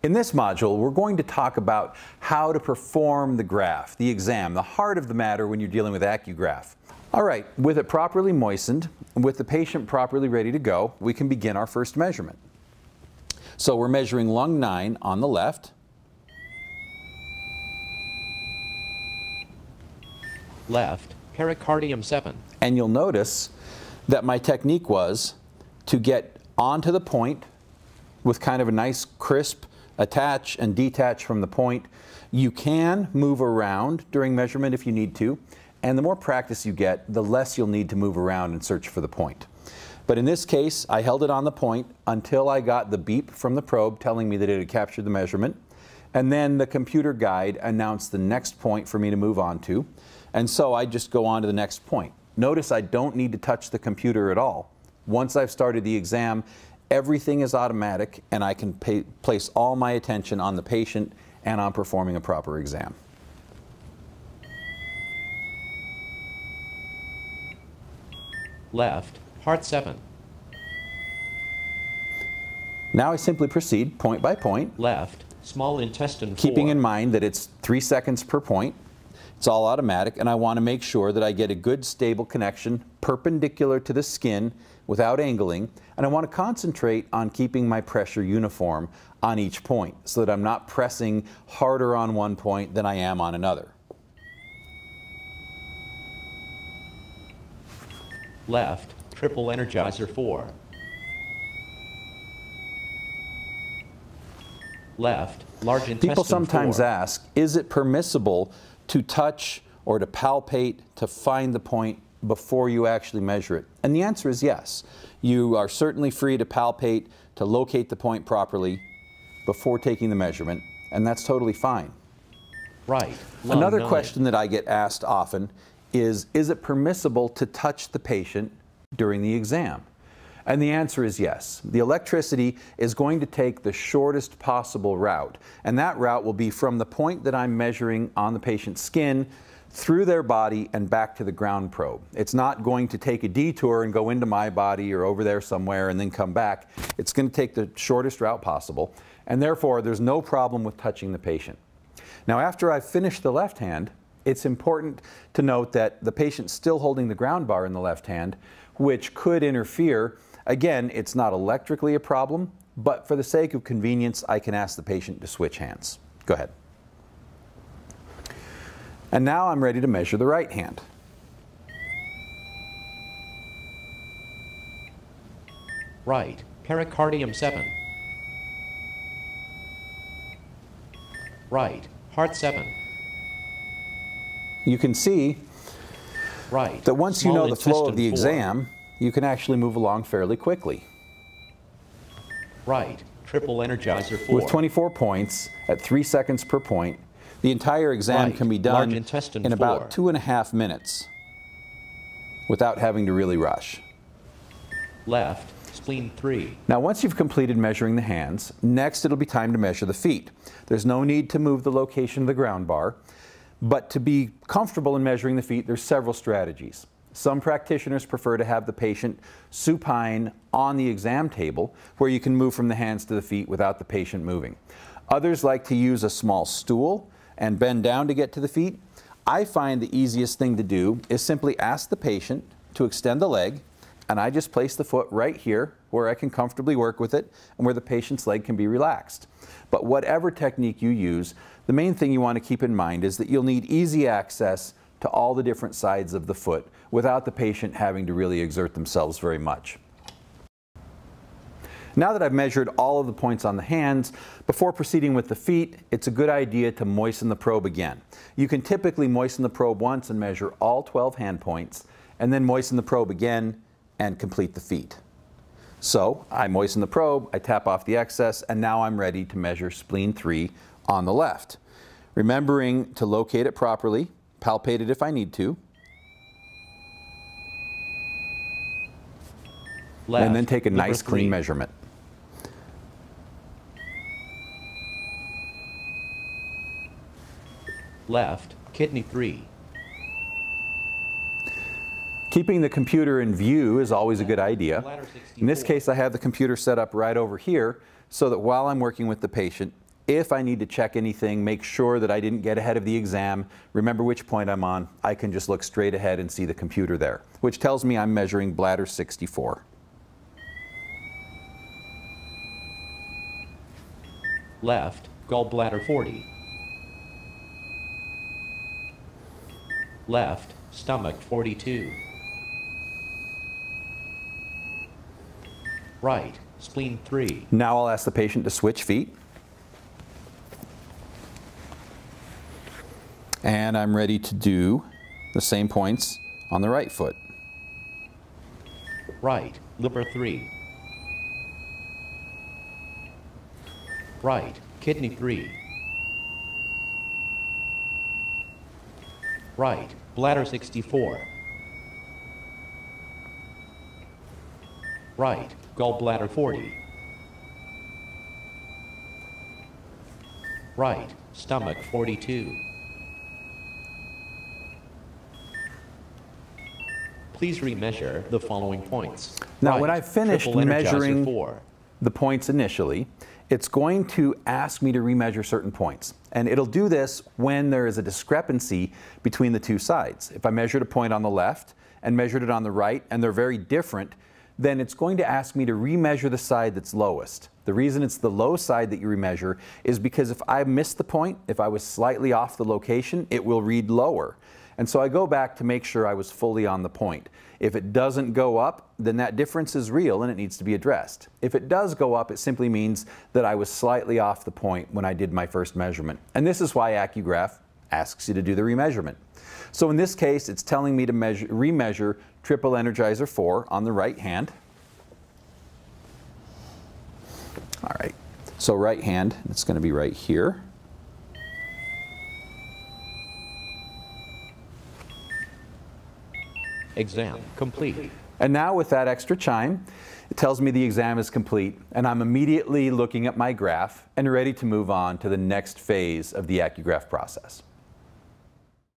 In this module, we're going to talk about how to perform the graph, the exam, the heart of the matter when you're dealing with Accugraph. All right, with it properly moistened, with the patient properly ready to go, we can begin our first measurement. So we're measuring lung 9 on the left. Left, pericardium 7. And you'll notice that my technique was to get onto the point with kind of a nice crisp attach and detach from the point. You can move around during measurement if you need to, and the more practice you get, the less you'll need to move around and search for the point. But in this case, I held it on the point until I got the beep from the probe telling me that it had captured the measurement, and then the computer guide announced the next point for me to move on to, and so I just go on to the next point. Notice I don't need to touch the computer at all. Once I've started the exam, everything is automatic, and I can place all my attention on the patient and on performing a proper exam. Left, heart 7. Now I simply proceed point by point. Left, small intestine 4. Keeping in mind that it's 3 seconds per point. It's all automatic, and I want to make sure that I get a good stable connection perpendicular to the skin without angling, and I want to concentrate on keeping my pressure uniform on each point so that I'm not pressing harder on one point than I am on another. Left, triple energizer 4. Left, large intestine 4. People sometimes ask, is it permissible to touch or to palpate to find the point before you actually measure it? And the answer is yes. You are certainly free to palpate, to locate the point properly before taking the measurement, and that's totally fine. Right. Another question that I get asked often is it permissible to touch the patient during the exam? And the answer is yes. The electricity is going to take the shortest possible route, and that route will be from the point that I'm measuring on the patient's skin through their body and back to the ground probe. It's not going to take a detour and go into my body or over there somewhere and then come back. It's going to take the shortest route possible, and therefore there's no problem with touching the patient. Now, after I've finished the left hand, it's important to note that the patient's still holding the ground bar in the left hand, which could interfere. Again, it's not electrically a problem, but for the sake of convenience, I can ask the patient to switch hands. Go ahead. And now I'm ready to measure the right hand. Right, pericardium 7. Right, heart 7. You can see right, that once you know the flow of the 4. exam, you can actually move along fairly quickly. Right, triple energizer 4. With 24 points at 3 seconds per point, the entire exam can be done in about 2.5 minutes without having to really rush. Left, spleen 3. Now, once you've completed measuring the hands, next it'll be time to measure the feet. There's no need to move the location of the ground bar, but to be comfortable in measuring the feet, there's several strategies. Some practitioners prefer to have the patient supine on the exam table, where you can move from the hands to the feet without the patient moving. Others like to use a small stool and bend down to get to the feet. I find the easiest thing to do is simply ask the patient to extend the leg, and I just place the foot right here where I can comfortably work with it and where the patient's leg can be relaxed. But whatever technique you use, the main thing you want to keep in mind is that you'll need easy access to all the different sides of the foot without the patient having to really exert themselves very much. Now that I've measured all of the points on the hands, before proceeding with the feet, it's a good idea to moisten the probe again. You can typically moisten the probe once and measure all 12 hand points, and then moisten the probe again and complete the feet. So I moisten the probe, I tap off the excess, and now I'm ready to measure spleen 3 on the left. Remembering to locate it properly, palpate it if I need to, left, and then take a nice clean measurement. Left, kidney 3. Keeping the computer in view is always a good idea. In this case, I have the computer set up right over here so that while I'm working with the patient, If I need to check anything, make sure that I didn't get ahead of the exam, remember which point I'm on, I can just look straight ahead and see the computer there, which tells me I'm measuring bladder 64. Left, gallbladder 40. Left, stomach 42. Right, spleen 3. Now I'll ask the patient to switch feet. And I'm ready to do the same points on the right foot. Right, liver 3. Right, kidney 3. Right, bladder 64. Right, gallbladder 40. Right, stomach 42. Please remeasure the following points. Now, Right, when I finished triple Energizer measuring 4. the points initially, it's going to ask me to remeasure certain points. And it'll do this when there is a discrepancy between the two sides. If I measured a point on the left and measured it on the right, and they're very different, then it's going to ask me to remeasure the side that's lowest. The reason it's the low side that you remeasure is because if I missed the point, if I was slightly off the location, it will read lower. And so I go back to make sure I was fully on the point. If it doesn't go up, then that difference is real and it needs to be addressed. If it does go up, it simply means that I was slightly off the point when I did my first measurement. And this is why Accugraph asks you to do the remeasurement. So in this case, it's telling me to remeasure triple Energizer 4 on the right hand. All right, so right hand, it's going to be right here. Exam complete. And now with that extra chime, it tells me the exam is complete, and I'm immediately looking at my graph and ready to move on to the next phase of the Accugraph process.